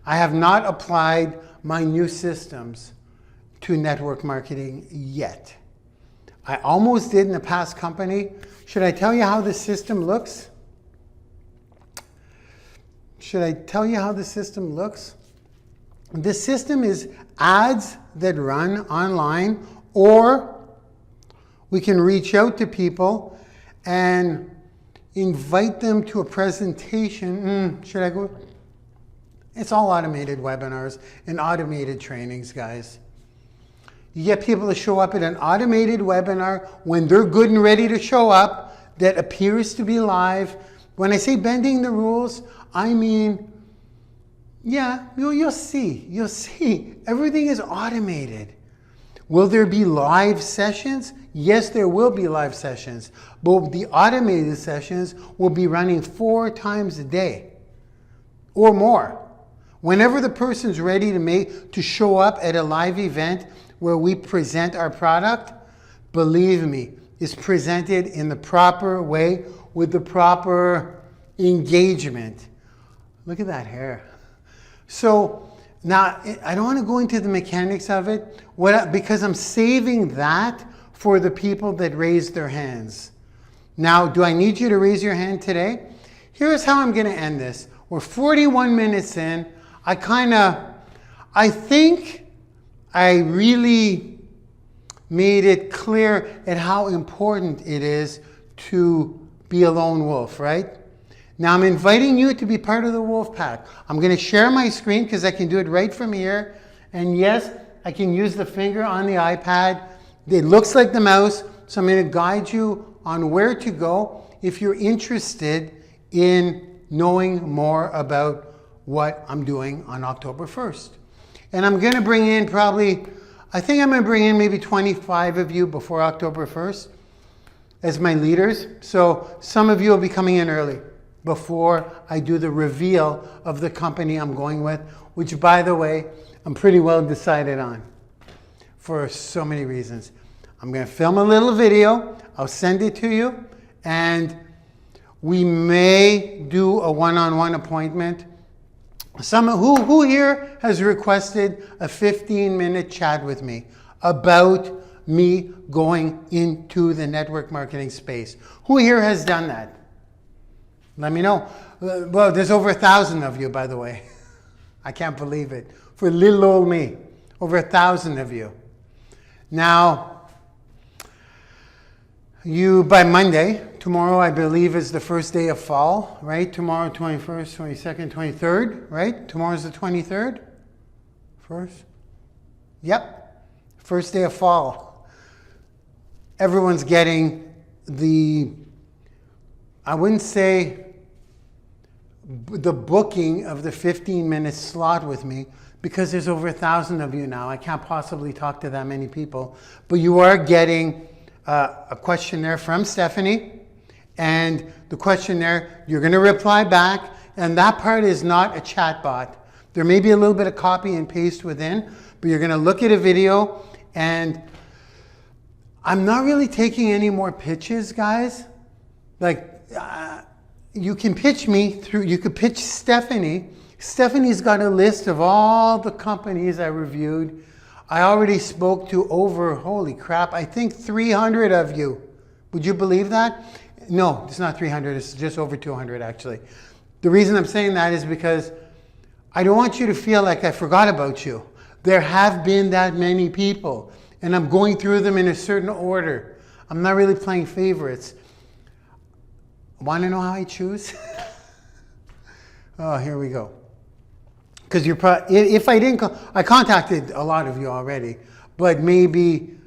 I have not applied my new systems to network marketing yet. I almost did in a past company. Should I tell you how the system looks? Should I tell you how the system looks? The system is ads that run online, or we can reach out to people and invite them to a presentation. Should I go? It's all automated webinars and automated trainings, guys. You get people to show up at an automated webinar when they're good and ready to show up that appears to be live. When I say bending the rules, I mean, yeah, you'll see. You'll see. Everything is automated. Will there be live sessions? Yes, there will be live sessions. But the automated sessions will be running 4 times a day or more. Whenever the person's ready to show up at a live event where we present our product, believe me, it's presented in the proper way with the proper engagement. Look at that hair. So now, I don't want to go into the mechanics of it because I'm saving that for the people that raised their hands. Now, do I need you to raise your hand today? Here's how I'm going to end this. We're 41 minutes in. I think I really made it clear at how important it is to be a lone wolf, right? Now I'm inviting you to be part of the wolf pack. I'm going to share my screen because I can do it right from here. And yes, I can use the finger on the iPad. It looks like the mouse, so I'm going to guide you on where to go if you're interested in knowing more about what I'm doing on October 1st. And I'm going to bring in I think I'm going to bring in maybe 25 of you before October 1st as my leaders. So some of you will be coming in early before I do the reveal of the company I'm going with, which, by the way, I'm pretty well decided on for so many reasons. I'm going to film a little video. I'll send it to you, and we may do a one-on-one appointment. Who here has requested a 15-minute chat with me about me going into the network marketing space? Who here has done that? Let me know. Well, there's over 1,000 of you, by the way. I can't believe it. For little old me, over 1,000 of you. Now, by Monday, tomorrow I believe is the first day of fall, right? Tomorrow, 21st, 22nd, 23rd, right? Tomorrow's the 23rd? First? Yep. First day of fall. Everyone's getting I wouldn't say the booking of the 15-minute slot with me, because there's over 1,000 of you now. I can't possibly talk to that many people. But you are getting a questionnaire from Stephanie. And the questionnaire, you're going to reply back. And that part is not a chat bot. There may be a little bit of copy and paste within, but you're going to look at a video. And I'm not really taking any more pitches, guys. You can pitch me you could pitch Stephanie. Stephanie's got a list of all the companies I reviewed. I already spoke to holy crap, I think 300 of you. Would you believe that? No, it's not 300, it's just over 200 actually. The reason I'm saying that is because I don't want you to feel like I forgot about you. There have been that many people, and I'm going through them in a certain order. I'm not really playing favorites. Want to know how I choose? Oh, here we go. Because if I didn't, I contacted a lot of you already, but maybe,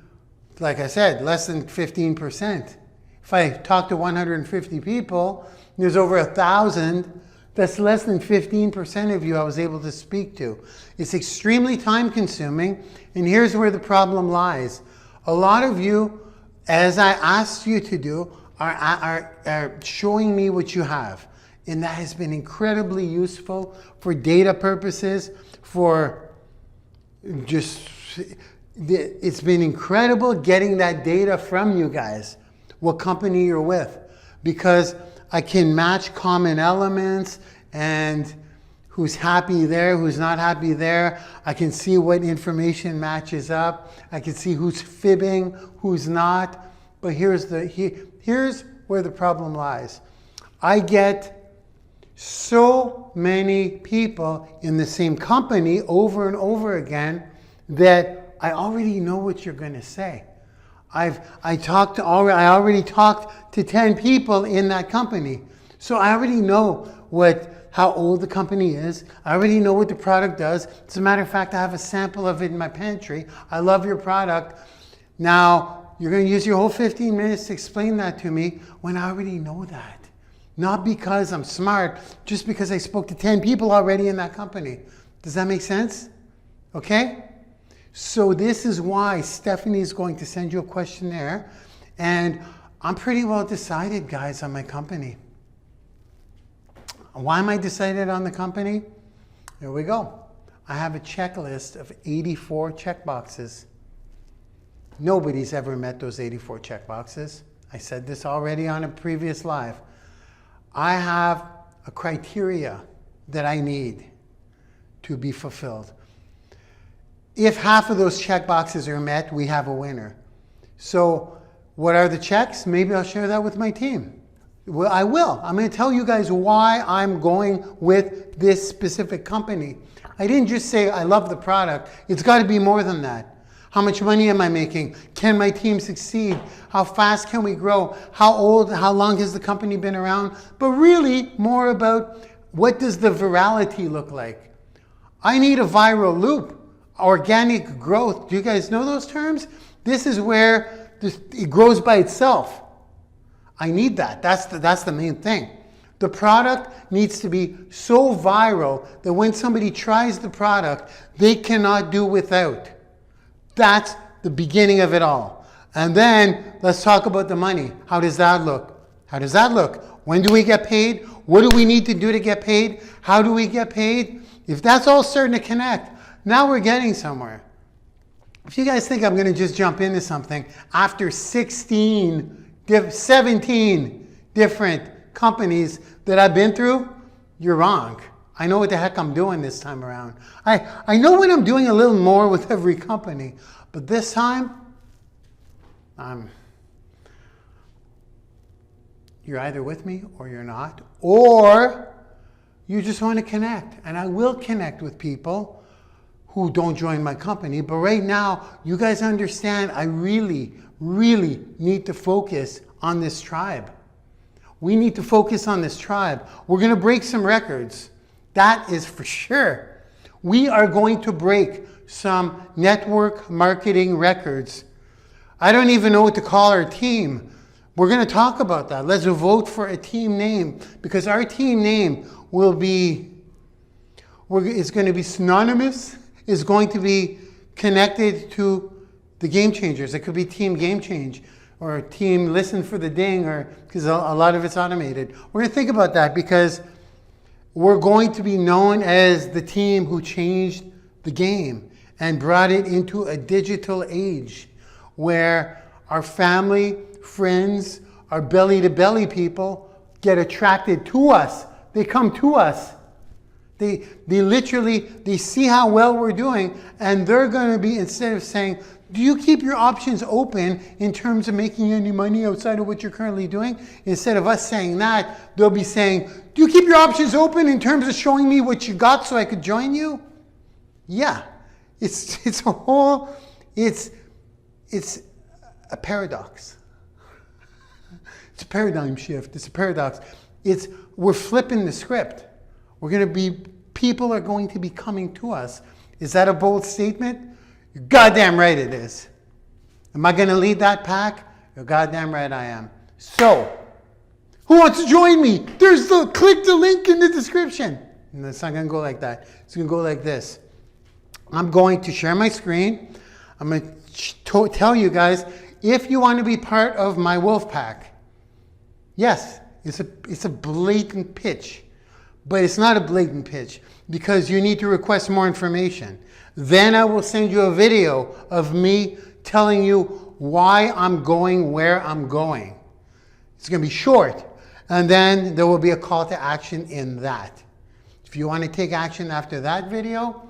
like I said, less than 15%. If I talk to 150 people, there's over 1,000. That's less than 15% of you I was able to speak to. It's extremely time consuming, and here's where the problem lies. A lot of you, as I asked you to do, are showing me what you have. And that has been incredibly useful for data purposes, it's been incredible getting that data from you guys, what company you're with. Because I can match common elements and who's happy there, who's not happy there. I can see what information matches up. I can see who's fibbing, who's not. But here's where the problem lies. I get so many people in the same company over and over again that I already know what you're going to say. I already talked to 10 people in that company. So I already know how old the company is. I already know what the product does. As a matter of fact, I have a sample of it in my pantry. I love your product. Now, you're going to use your whole 15 minutes to explain that to me when I already know that. Not because I'm smart, just because I spoke to 10 people already in that company. Does that make sense? Okay? So this is why Stephanie is going to send you a questionnaire. And I'm pretty well decided, guys, on my company. Why am I decided on the company? Here we go. I have a checklist of 84 checkboxes. Nobody's ever met those 84 checkboxes. I said this already on a previous live. I have a criteria that I need to be fulfilled. If half of those checkboxes are met, we have a winner. So what are the checks? Maybe I'll share that with my team. Well, I will. I'm going to tell you guys why I'm going with this specific company. I didn't just say I love the product. It's got to be more than that. How much money am I making? Can my team succeed? How fast can we grow? How long has the company been around? But really more about what does the virality look like? I need a viral loop, organic growth. Do you guys know those terms? This is where it grows by itself. I need that. That's the main thing. The product needs to be so viral that when somebody tries the product, they cannot do without. That's the beginning of it all. And then let's talk about the money. How does that look? How does that look? When do we get paid? What do we need to do to get paid? How do we get paid? If that's all starting to connect, now we're getting somewhere. If you guys think I'm going to just jump into something after 17 different companies that I've been through, you're wrong. I know what the heck I'm doing this time around. I know what I'm doing a little more with every company, but this time, you're either with me or you're not, or you just want to connect. And I will connect with people who don't join my company, but right now, you guys understand I really need to focus on this tribe. We need to focus on this tribe. We're going to break some records. That is for sure. We are going to break some network marketing records. I don't even know what to call our team. We're going to talk about that. Let's vote for a team name because our team name is going to be synonymous, is going to be connected to the Game Changers. It could be Team Game Change or Team Listen for the Ding, or because a lot of it's automated. We're going to think about that because we're going to be known as the team who changed the game and brought it into a digital age where our family, friends, our belly-to-belly people get attracted to us. They come to us. They see how well we're doing, and they're going to be, instead of saying, do you keep your options open in terms of making any money outside of what you're currently doing? Instead of us saying that, they'll be saying, do you keep your options open in terms of showing me what you got so I could join you? Yeah, it's a paradox. It's a paradigm shift. It's a paradox. We're flipping the script. People are going to be coming to us. Is that a bold statement? You're goddamn right it is. Am I going to lead that pack? You're goddamn right I am. So, who wants to join me? Click the link in the description. And it's not going to go like that. It's going to go like this. I'm going to share my screen. I'm going to tell you guys, if you want to be part of my wolf pack, yes, it's a blatant pitch. But it's not a blatant pitch because you need to request more information. Then I will send you a video of me telling you why I'm going where I'm going. It's going to be short. And then there will be a call to action in that. If you want to take action after that video,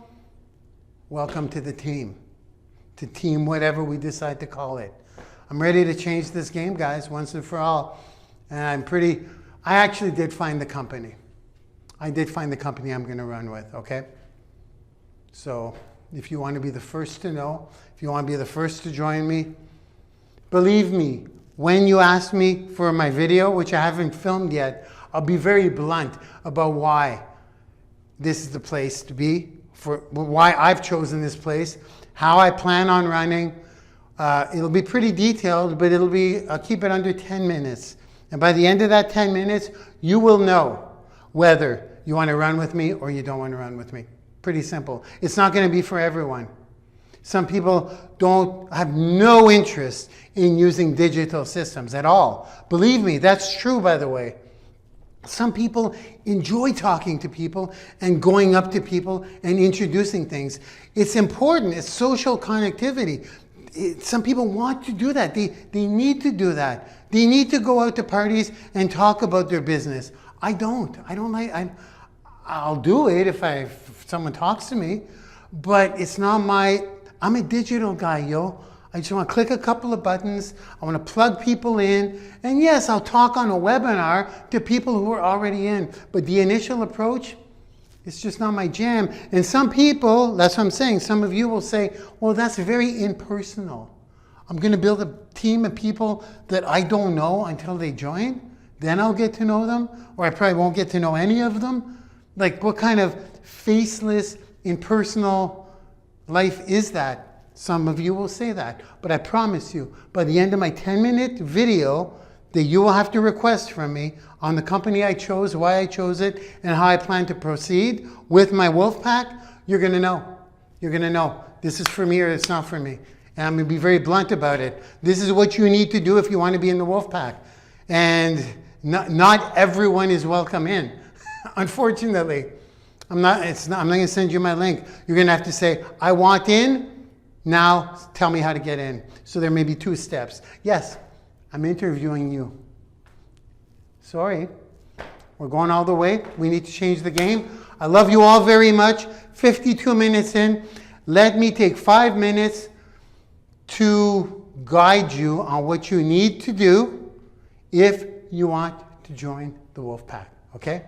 welcome to the team. To team whatever we decide to call it. I'm ready to change this game, guys, once and for all. And I actually did find the company. I did find the company I'm going to run with, okay? So if you want to be the first to know, if you want to be the first to join me, believe me, when you ask me for my video, which I haven't filmed yet, I'll be very blunt about why this is the place to be, for why I've chosen this place, how I plan on running. It'll be pretty detailed, but I'll keep it under 10 minutes. And by the end of that 10 minutes, you will know whether you want to run with me or you don't want to run with me. Pretty simple. It's not going to be for everyone. Some people have no interest in using digital systems at all. Believe me, that's true, by the way. Some people enjoy talking to people and going up to people and introducing things. It's important. It's social connectivity. Some people want to do that. They need to do that. They need to go out to parties and talk about their business. I don't like, I'll do it if someone talks to me, but it's not I'm a digital guy, yo. I just want to click a couple of buttons. I want to plug people in. And yes, I'll talk on a webinar to people who are already in. But the initial approach, it's just not my jam. And some people, that's what I'm saying, some of you will say, well, that's very impersonal. I'm going to build a team of people that I don't know until they join. Then I'll get to know them. Or I probably won't get to know any of them. Like, what kind of faceless, impersonal life is that? Some of you will say that. But I promise you, by the end of my 10-minute video that you will have to request from me on the company I chose, why I chose it, and how I plan to proceed with my wolf pack, you're going to know. You're going to know. This is for me or it's not for me. And I'm going to be very blunt about it. This is what you need to do if you want to be in the wolf pack. And not everyone is welcome in. Unfortunately. I'm not going to send you my link. You're going to have to say, I want in. Now tell me how to get in. So there may be 2 steps. Yes, I'm interviewing you. Sorry. We're going all the way. We need to change the game. I love you all very much. 52 minutes in. Let me take 5 minutes to guide you on what you need to do if you want to join the wolf pack. Okay?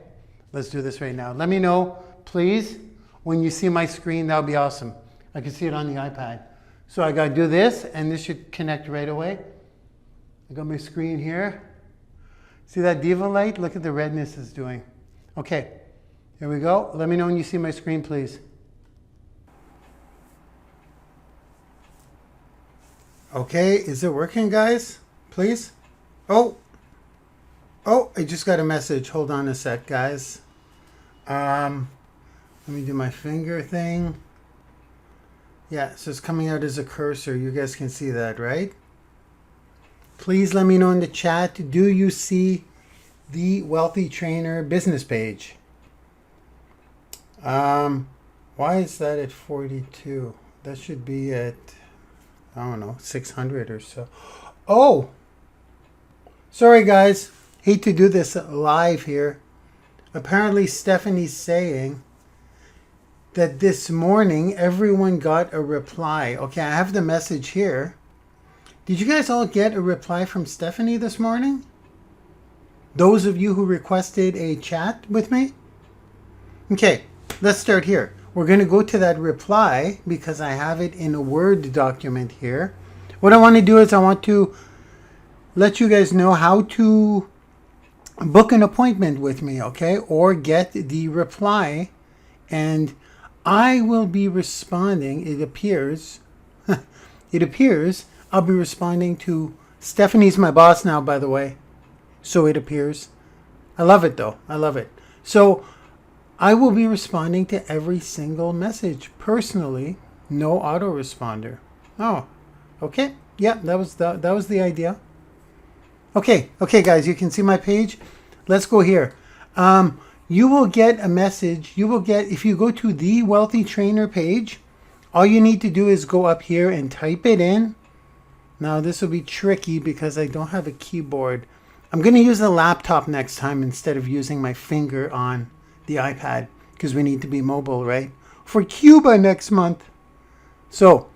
Let's do this right now. Let me know, please, when you see my screen. That would be awesome. I can see it on the iPad. So I got to do this, and this should connect right away. I got my screen here. See that diva light? Look at the redness it's doing. Okay, here we go. Let me know when you see my screen, please. Okay, is it working, guys? Please? Oh, I just got a message. Hold on a sec, guys. Let me do my finger thing. Yeah, so it's coming out as a cursor. You guys can see that, right? Please let me know in the chat. Do you see the Wealthy Trainer business page? Why is that at 42? That should be at, I don't know, 600 or so. Oh! Sorry, guys. Hate to do this live here. Apparently, Stephanie's saying that this morning everyone got a reply. Okay, I have the message here. Did you guys all get a reply from Stephanie this morning? Those of you who requested a chat with me? Okay, let's start here. We're going to go to that reply because I have it in a Word document here. What I want to do is I want to let you guys know how to book an appointment with me, okay? Or get the reply, and I will be responding, it appears, I'll be responding to, Stephanie's my boss now, by the way, so it appears. I love it, though. I love it. So I will be responding to every single message personally, no autoresponder. Oh, okay. Yeah, that was the idea. Okay, guys, you can see my page. Let's go here. You will get a message. You will get, if you go to the Wealthy Trainer page, all you need to do is go up here and type it in. Now, this will be tricky because I don't have a keyboard. I'm going to use the laptop next time instead of using my finger on the iPad because we need to be mobile, right? For Cuba next month. So,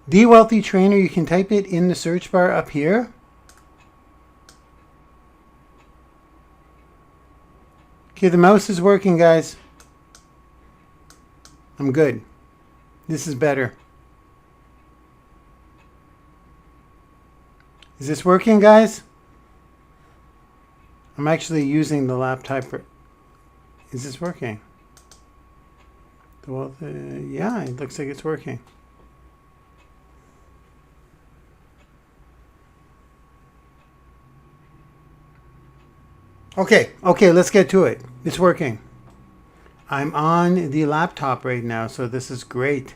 The Wealthy Trainer, you can type it in the search bar up here. Okay, the mouse is working, guys. I'm good. This is better. Is this working, guys? I'm actually using the laptop for... Is this working? Well, yeah, it looks like it's working. Okay, let's get to it. It's working. I'm on the laptop right now, so this is great.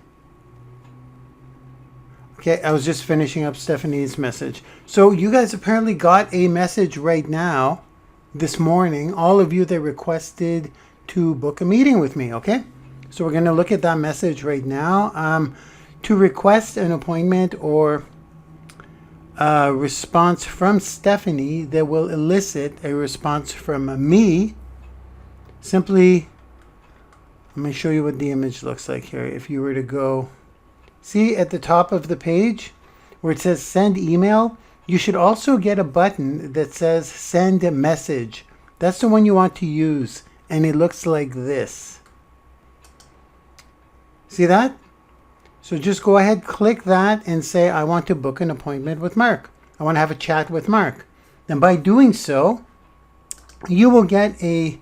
Okay, I was just finishing up Stephanie's message. So you guys apparently got a message right now, this morning, all of you that requested to book a meeting with me, okay? So we're going to look at that message right now. To request an appointment or a response from Stephanie that will elicit a response from me, simply, let me show you what the image looks like here. If you were to go, see at the top of the page where it says send email, you should also get a button that says send a message. That's the one you want to use, and it looks like this. See that? So just go ahead, click that, and say, I want to book an appointment with Marc. I want to have a chat with Marc. And by doing so, you will get a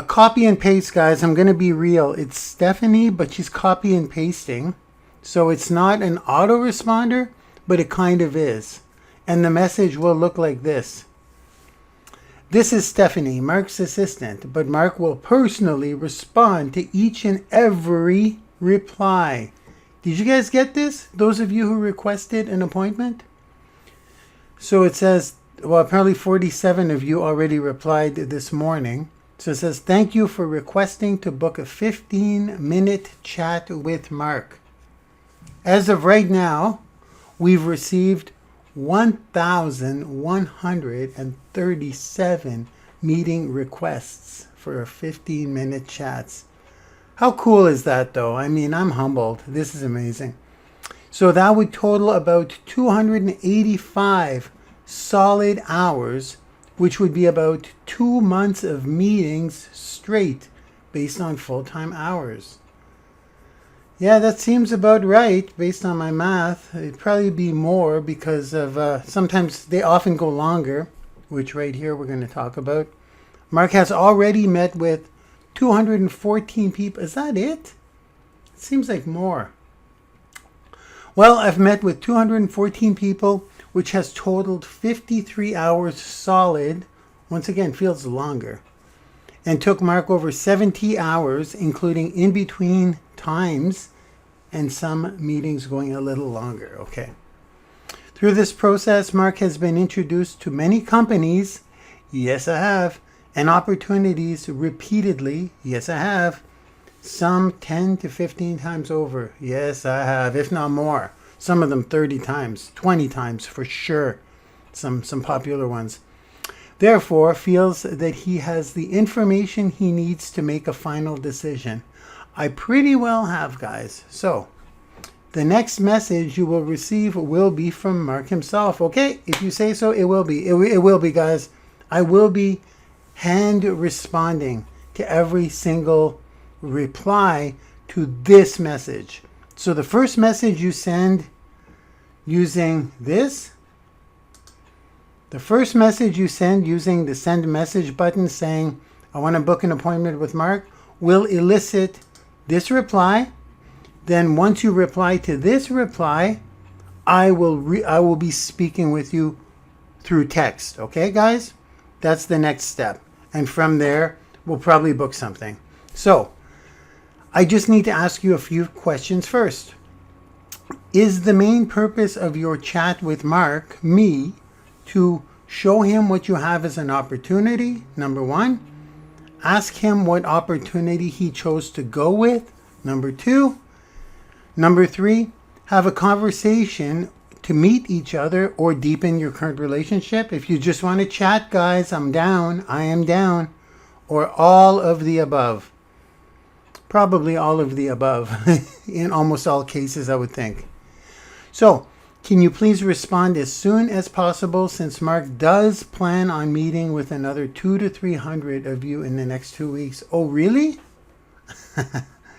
copy and paste, guys. I'm going to be real. It's Stephanie, but she's copy and pasting. So it's not an autoresponder, but it kind of is. And the message will look like this. This is Stephanie, Marc's assistant, but Marc will personally respond to each and every reply. Did you guys get this? Those of you who requested an appointment? So it says, well, apparently 47 of you already replied this morning. So it says, thank you for requesting to book a 15-minute chat with Marc. As of right now, we've received 1,137 meeting requests for 15-minute chats. How cool is that, though? I mean, I'm humbled. This is amazing. So that would total about 285 solid hours, which would be about 2 months of meetings straight based on full-time hours. Yeah, that seems about right based on my math. It'd probably be more because of sometimes they often go longer, which right here we're going to talk about. Marc has already met with 214 people. Is that it? It seems like more. Well, I've met with 214 people, which has totaled 53 hours solid. Once again, feels longer. And took Marc over 70 hours, including in between times and some meetings going a little longer. Okay. Through this process, Marc has been introduced to many companies. Yes, I have. And opportunities repeatedly. Yes, I have. Some 10 to 15 times over. Yes, I have, if not more. Some of them 30 times, 20 times for sure. Some popular ones. Therefore, feels that he has the information he needs to make a final decision. I pretty well have, guys. So, the next message you will receive will be from Marc himself. Okay, if you say so, it will be. It will be, guys. I will be hand responding to every single reply to this message. So the first message you send using this, the first message you send using the send message button saying, I want to book an appointment with Marc, will elicit this reply. Then once you reply to this reply, I will be speaking with you through text. Okay, guys? That's the next step. And from there, we'll probably book something. So, I just need to ask you a few questions first. Is the main purpose of your chat with Marc, me, to show him what you have as an opportunity? Number one. Ask him what opportunity he chose to go with. Number two. Number three. Have a conversation to meet each other or deepen your current relationship. If you just want to chat, guys, I'm down. I am down. Or all of the above. Probably all of the above in almost all cases, I would think. So, can you please respond as soon as possible, since Mark does plan on meeting with another 200 to 300 of you in the next 2 weeks. Oh, really?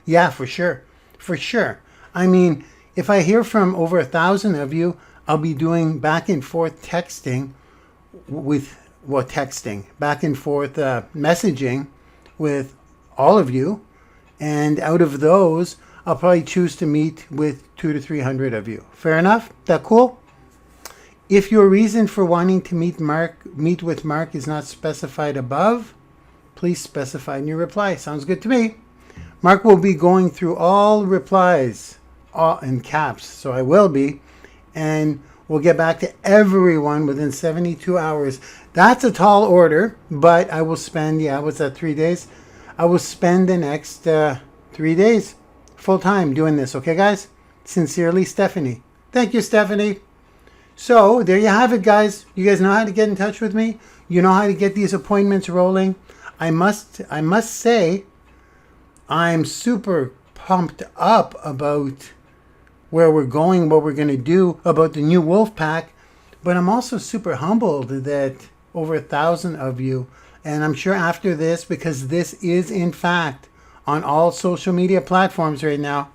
Yeah, for sure. For sure. I mean, if I hear from over 1,000 of you, I'll be doing back and forth texting back and forth messaging with all of you. And out of those, I'll probably choose to meet with 200 to 300 of you. Fair enough? That cool? If your reason for wanting to meet with Mark is not specified above, please specify in your reply. Sounds good to me. Mark will be going through all replies, all in caps, so I will be, and we'll get back to everyone within 72 hours. That's a tall order, but I will spend, 3 days? I will spend the next 3 days full time doing this. Okay, guys? Sincerely, Stephanie. Thank you, Stephanie. So there you have it, guys. You guys know how to get in touch with me. You know how to get these appointments rolling. I must say, I'm super pumped up about where we're going, what we're going to do about the new wolf pack. But I'm also super humbled that over 1,000 of you, and I'm sure after this, because this is in fact on all social media platforms right now.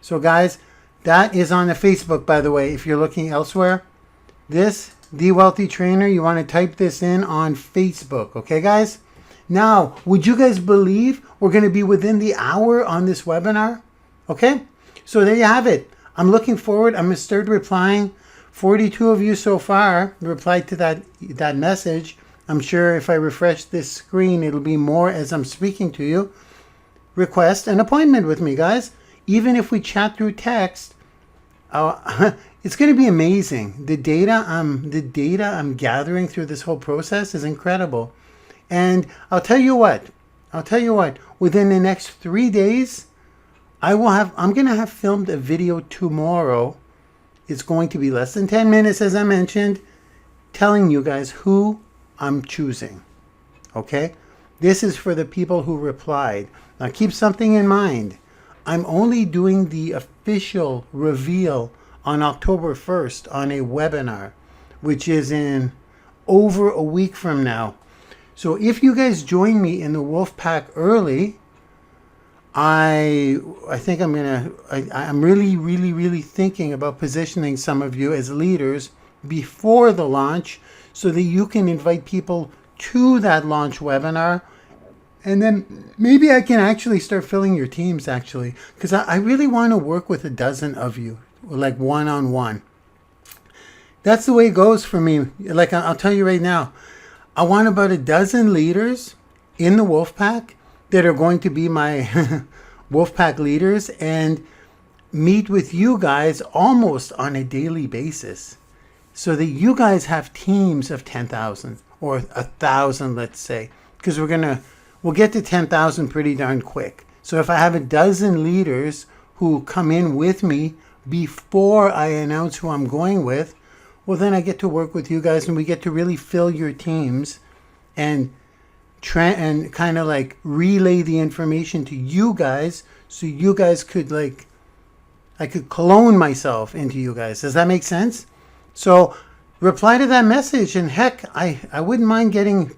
So guys, that is on the Facebook, by the way, if you're looking elsewhere. This, The Wealthy Trainer, you want to type this in on Facebook. Okay, guys? Now, would you guys believe we're going to be within the hour on this webinar? Okay? So there you have it. I'm looking forward. I'm going to start replying. 42 of you so far replied to that message. I'm sure if I refresh this screen, it'll be more as I'm speaking to you. Request an appointment with me, guys. Even if we chat through text, it's going to be amazing. The data I'm gathering through this whole process is incredible. And I'll tell you what, within the next 3 days, I'm going to have filmed a video tomorrow. It's going to be less than 10 minutes, as I mentioned, telling you guys who I'm choosing. Okay? This is for the people who replied. Now keep something in mind. I'm only doing the official reveal on October 1st on a webinar, which is in over a week from now. So if you guys join me in the Wolf Pack early, I think I'm really thinking about positioning some of you as leaders before the launch so that you can invite people to that launch webinar. And then maybe I can actually start filling your teams, actually, because I really want to work with a dozen of you, like one-on-one. That's the way it goes for me. Like I'll tell you right now, I want about a dozen leaders in the Wolfpack that are going to be my Wolfpack leaders and meet with you guys almost on a daily basis so that you guys have teams of 10,000 or 1,000, let's say, because we'll get to 10,000 pretty darn quick. So if I have a dozen leaders who come in with me before I announce who I'm going with, well, then I get to work with you guys and we get to really fill your teams and kind of like relay the information to you guys so you guys could I could clone myself into you guys. Does that make sense? So reply to that message, and heck, I wouldn't mind getting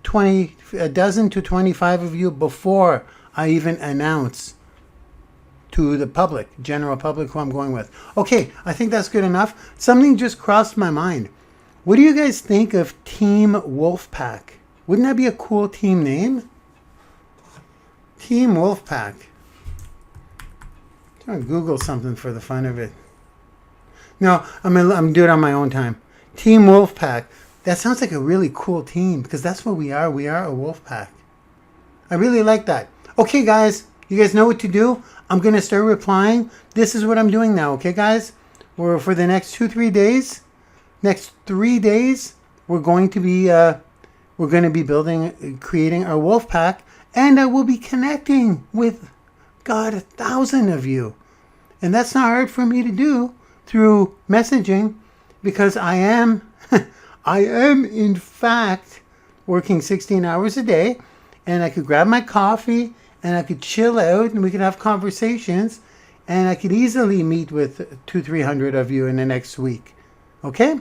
a dozen to 25 of you before I even announce to the public, general public, who I'm going with. Okay, I think that's good enough. Something just crossed my mind. What do you guys think of Team Wolfpack? Wouldn't that be a cool team name? Team Wolfpack. I'm trying to Google something for the fun of it. No, I'm gonna do it on my own time. Team Wolfpack. That sounds like a really cool team because that's what we are. We are a Wolfpack. I really like that. Okay, guys, you guys know what to do. I'm going to start replying. This is what I'm doing now, okay, guys? For the next 2-3 days, we're going to be creating our wolf pack, and I will be connecting with, 1,000 of you. And that's not hard for me to do through messaging. because I am, I am in fact working 16 hours a day, and I could grab my coffee and I could chill out and we could have conversations, and I could easily meet with 200-300 of you in the next week. Okay?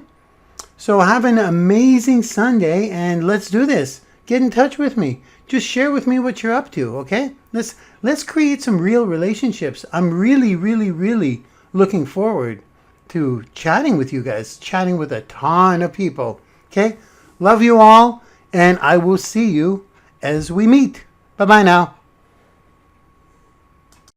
So have an amazing Sunday, and let's do this. Get in touch with me. Just share with me what you're up to, okay? Let's create some real relationships. I'm really, really, really looking forward to chatting with you guys, chatting with a ton of people, okay? Love you all, and I will see you as we meet. Bye-bye now.